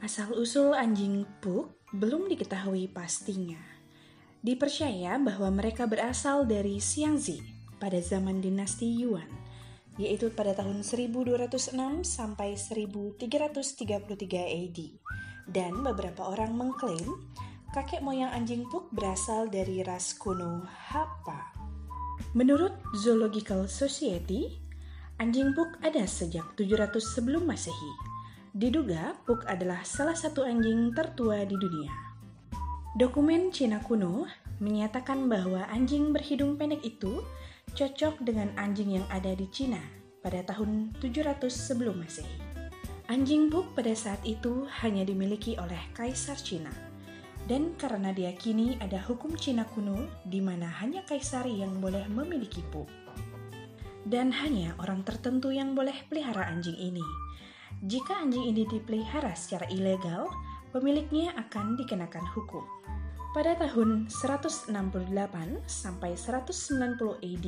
Asal-usul anjing Pug belum diketahui pastinya. Dipercaya bahwa mereka berasal dari Xiangzi pada zaman dinasti Yuan, yaitu pada tahun 1206 sampai 1333 AD. Dan beberapa orang mengklaim kakek moyang anjing Pug berasal dari ras kuno Hapa. Menurut Zoological Society, anjing Pug ada sejak 700 sebelum Masehi. Diduga Pug adalah salah satu anjing tertua di dunia. Dokumen Cina kuno menyatakan bahwa anjing berhidung pendek itu cocok dengan anjing yang ada di Cina pada tahun 700 sebelum Masehi. Anjing Pug pada saat itu hanya dimiliki oleh Kaisar Cina. Dan karena diyakini ada hukum Cina kuno di mana hanya kaisar yang boleh memiliki Pug. Dan hanya orang tertentu yang boleh pelihara anjing ini. Jika anjing ini dipelihara secara ilegal, pemiliknya akan dikenakan hukum. Pada tahun 168 sampai 190 AD,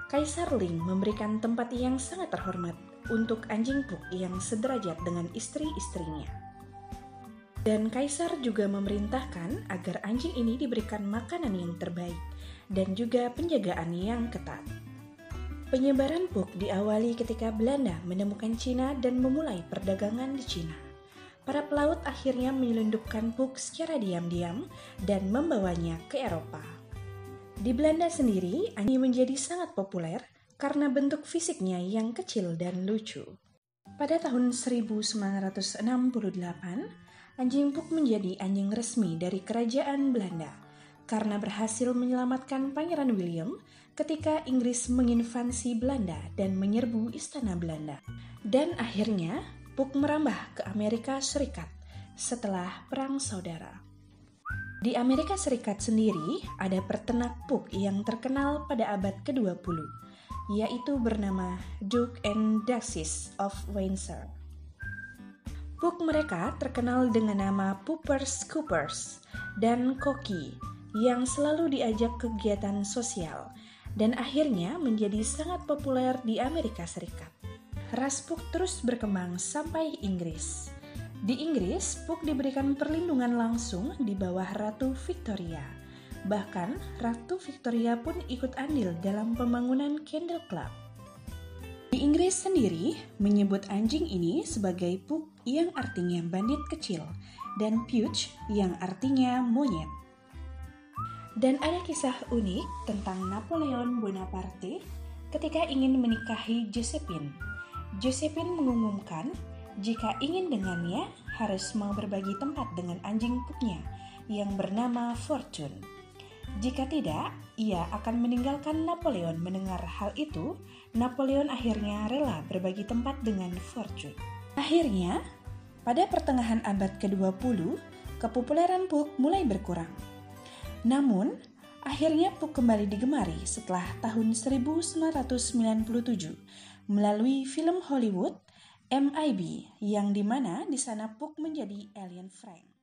Kaisar Ling memberikan tempat yang sangat terhormat untuk anjing Pug yang sederajat dengan istri-istrinya. Dan Kaisar juga memerintahkan agar anjing ini diberikan makanan yang terbaik dan juga penjagaan yang ketat. Penyebaran Pug diawali ketika Belanda menemukan Cina dan memulai perdagangan di Cina. Para pelaut akhirnya menyelundupkan Pug secara diam-diam dan membawanya ke Eropa. Di Belanda sendiri, anjing menjadi sangat populer karena bentuk fisiknya yang kecil dan lucu. Pada tahun 1968, anjing Pug menjadi anjing resmi dari Kerajaan Belanda karena berhasil menyelamatkan Pangeran William ketika Inggris menginvasi Belanda dan menyerbu istana Belanda. Dan akhirnya Pug merambah ke Amerika Serikat setelah Perang Saudara. Di Amerika Serikat sendiri ada peternak Pug yang terkenal pada abad ke-20, yaitu bernama Duke and Duchess of Windsor. Pug mereka terkenal dengan nama Poopers Coopers dan Koki yang selalu diajak kegiatan sosial dan akhirnya menjadi sangat populer di Amerika Serikat. Ras Pug terus berkembang sampai Inggris. Di Inggris, Pug diberikan perlindungan langsung di bawah Ratu Victoria. Bahkan, Ratu Victoria pun ikut andil dalam pembangunan Kennel Club. Di Inggris sendiri, menyebut anjing ini sebagai Pug yang artinya bandit kecil dan Puch yang artinya monyet. Dan ada kisah unik tentang Napoleon Bonaparte ketika ingin menikahi Josephine. Josephine mengumumkan jika ingin dengannya harus mau berbagi tempat dengan anjing Pugnya yang bernama Fortune. Jika tidak, ia akan meninggalkan Napoleon. Mendengar hal itu, Napoleon akhirnya rela berbagi tempat dengan Fortune. Akhirnya, pada pertengahan abad ke-20, kepopuleran Pug mulai berkurang. Namun, akhirnya Pug kembali digemari setelah tahun 1997 melalui film Hollywood MIB, yang dimana di sana Pug menjadi alien Frank.